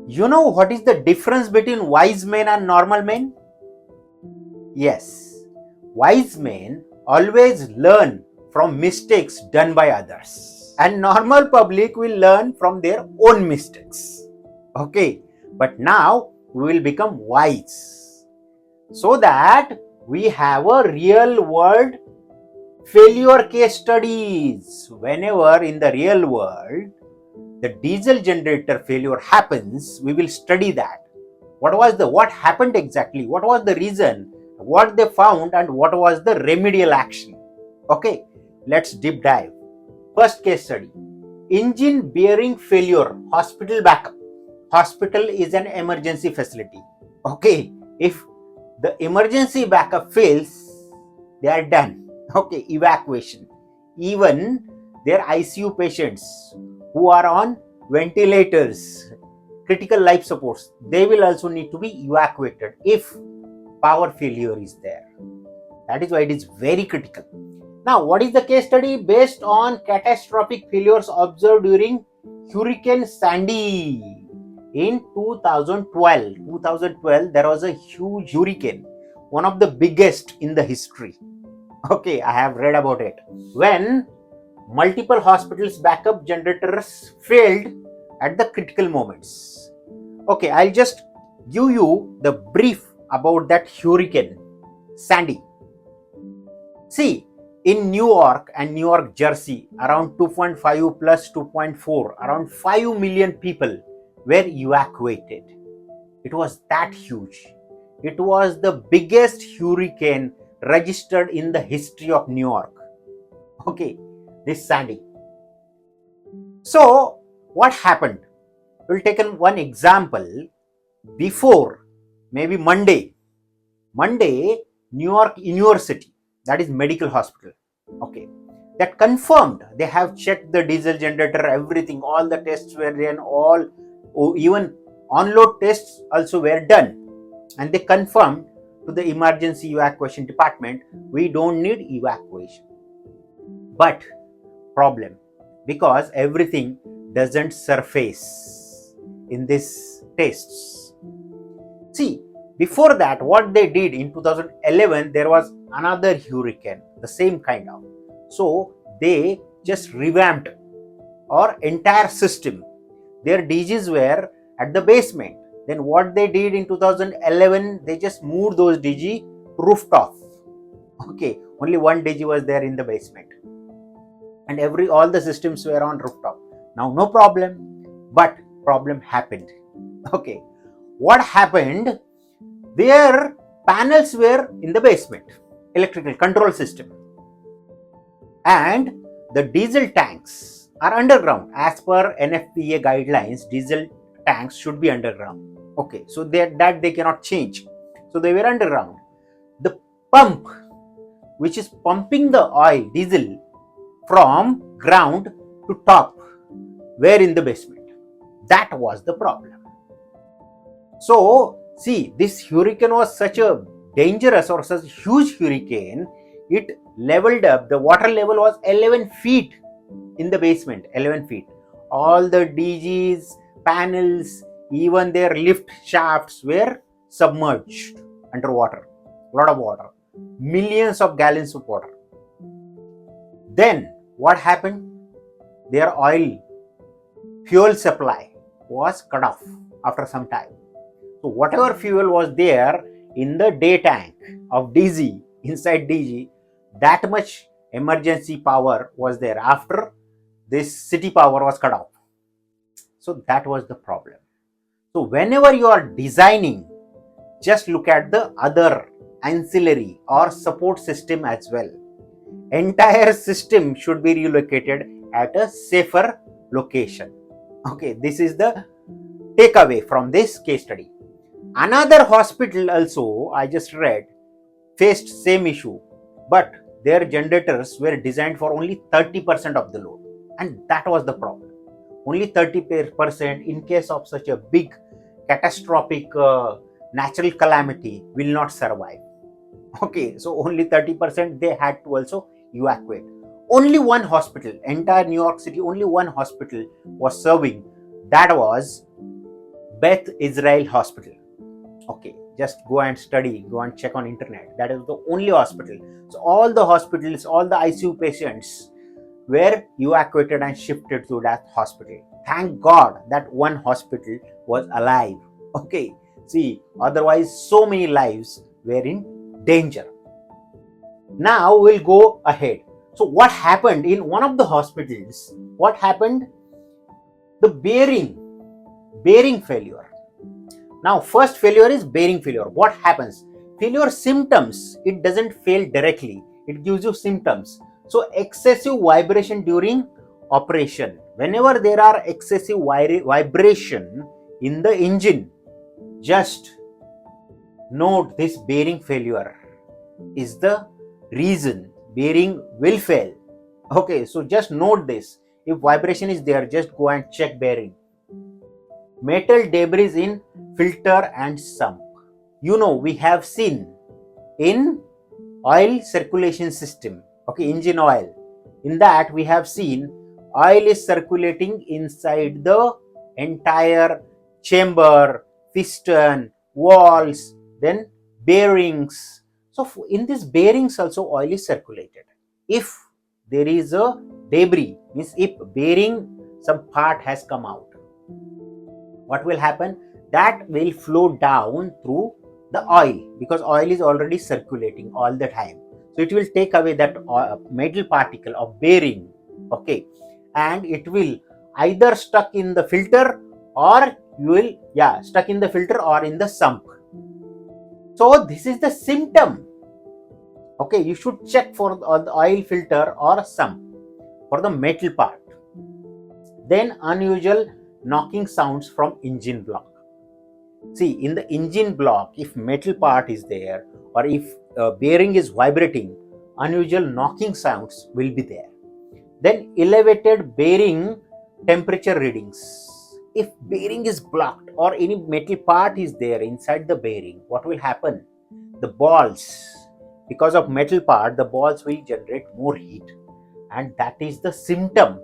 You know what is the difference between wise men and normal men? Yes, wise men always learn from mistakes done by others, and normal public will learn from their own mistakes. Okay, but now we will become wise so that we have a real world failure case studies. Whenever in the real world the diesel generator failure happens, we will study that. What happened exactly? What was the reason? What they found and what was the remedial action? Okay, let's deep dive. First case study: engine bearing failure, hospital backup. Hospital is an emergency facility. Okay, if the emergency backup fails, they are done. Okay, evacuation. Even their ICU patients who are on ventilators, critical life supports, they will also need to be evacuated if power failure is there. That is why it is very critical. Now, what is the case study? Based on catastrophic failures observed during Hurricane Sandy in 2012. 2012, there was a huge hurricane, one of the biggest in the history. Okay, I have read about it. When multiple hospitals' backup generators failed at the critical moments. Okay, I'll just give you the brief about that hurricane Sandy. See, in New York and New York, Jersey, around 2.5 plus 2.4, around 5 million people were evacuated. It was that huge. It was the biggest hurricane registered in the history of New York. Okay, this Sandy. So, what happened? We'll take one example. Before, maybe Monday, New York University, that is medical hospital, okay, that confirmed they have checked the diesel generator, everything, all the tests were done, all even on-load tests also were done, and they confirmed to the emergency evacuation department, we don't need evacuation. But problem, because everything doesn't surface in these tests. See, before that, what they did in 2011, there was another hurricane, the same kind of. So they just revamped our entire system. Their DGs were at the basement. Then what they did in 2011, they just moved those DG rooftop. Okay, only one DG was there in the basement, and all the systems were on rooftop. Now no problem, but problem happened. Okay, what happened? Their panels were in the basement, electrical control system, and the diesel tanks are underground. As per NFPA guidelines, diesel tanks should be underground. Okay, so that they cannot change. So they were underground. The pump, which is pumping the oil, diesel, from ground to top, were in the basement. That was the problem. So, see, this hurricane was such a dangerous or such a huge hurricane, it leveled up, the water level was 11 feet in the basement, 11 feet. All the DGs, panels, even their lift shafts were submerged underwater. A lot of water. Millions of gallons of water. Then, what happened? Their oil fuel supply was cut off after some time. So whatever fuel was there in the day tank of DG, inside DG, that much emergency power was there after this city power was cut off. So that was the problem. So whenever you are designing, just look at the other ancillary or support system as well. Entire system should be relocated at a safer location. Okay, this is the takeaway from this case study. Another hospital also, I just read, faced same issue, but their generators were designed for only 30% of the load, and that was the problem. Only 30% in case of such a big catastrophic natural calamity will not survive. Okay, so only 30% they had to also evacuate. Only one hospital, entire New York City, only one hospital was serving. That was Beth Israel Hospital. Okay, just go and study, go and check on internet. That is the only hospital. So all the hospitals, all the ICU patients were evacuated and shifted to that hospital. Thank God that one hospital was alive. Okay, see, otherwise so many lives were in danger. Now we'll go ahead. So what happened in one of the hospitals? What happened? The bearing failure. Now first failure is bearing failure. What happens? Failure symptoms, it doesn't fail directly, it gives you symptoms. So excessive vibration during operation. Whenever there are excessive vibration in the engine, just note this bearing failure is the reason bearing will fail. Okay, so just note this. If vibration is there, just go and check bearing. Metal debris in filter and sump. You know, we have seen in oil circulation system, okay, engine oil, in that we have seen oil is circulating inside the entire chamber, piston, walls, then bearings. So in these bearings also oil is circulated. If there is a debris, means if bearing some part has come out, what will happen? That will flow down through the oil, because oil is already circulating all the time. So it will take away that metal particle of bearing, okay, and it will either stuck in the filter, or you will stuck in the filter or in the sump. So this is the symptom. Okay, you should check for the oil filter or sump for the metal part. Then unusual knocking sounds from engine block. See, in the engine block, if metal part is there, or if bearing is vibrating, unusual knocking sounds will be there. Then elevated bearing temperature readings. If bearing is blocked or any metal part is there inside the bearing, what will happen? The balls, because of metal part, the balls will generate more heat, and that is the symptom.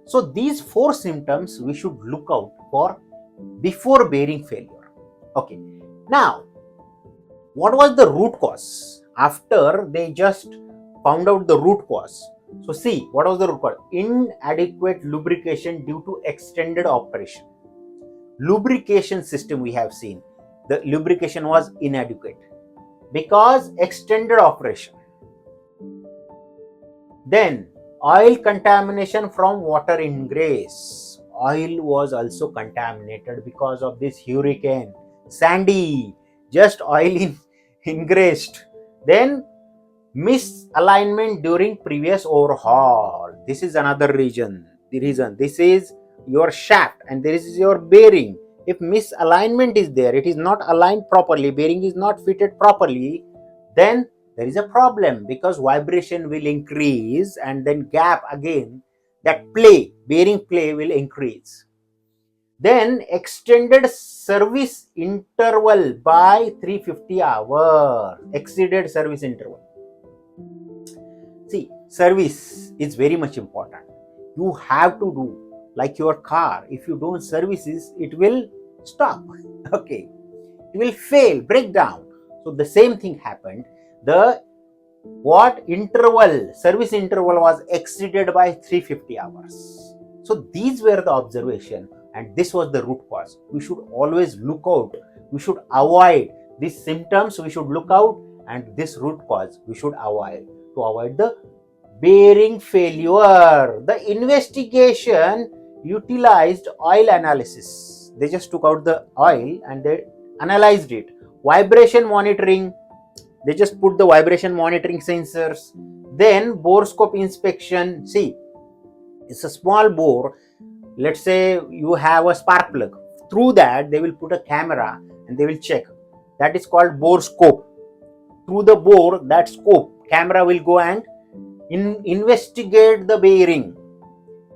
So these 4 symptoms we should look out for before bearing failure. Okay, now what was the root cause? After they just found out the root cause, so see, what was the root cause? Inadequate lubrication due to extended operation. Lubrication system, we have seen the lubrication was inadequate because extended operation. Then oil contamination from water ingress. Oil was also contaminated because of this hurricane Sandy. Just oil ingressed. Then misalignment during previous overhaul. This is another reason. The reason, this is your shaft and this is your bearing. If misalignment is there, it is not aligned properly, bearing is not fitted properly, then there is a problem, because vibration will increase and then gap again, that bearing play will increase. Then extended service interval by 350 hours. Exceeded service interval. See, service is very much important. You have to do, like your car, if you don't services, it will stop. Okay, it will fail, break down. So the same thing happened. The service interval was exceeded by 350 hours. So these were the observation, and this was the root cause. We should always look out, we should avoid these symptoms, we should look out, and this root cause we should avoid, to avoid the bearing failure. The investigation utilized oil analysis. They just took out the oil and they analyzed it. Vibration monitoring, they just put the vibration monitoring sensors. Then borescope inspection. See, it's a small bore. Let's say you have a spark plug. Through that, they will put a camera and they will check. That is called borescope. Through the bore, that scope, camera will go and investigate the bearing.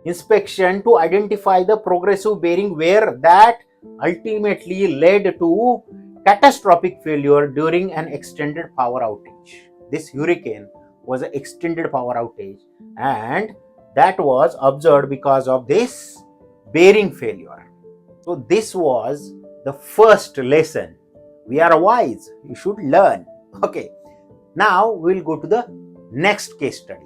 Inspection to identify the progressive bearing wear that ultimately led to catastrophic failure during an extended power outage. This hurricane was an extended power outage, and that was observed because of this bearing failure. So this was the first lesson. We are wise, you should learn. Okay, now we'll go to the next case study.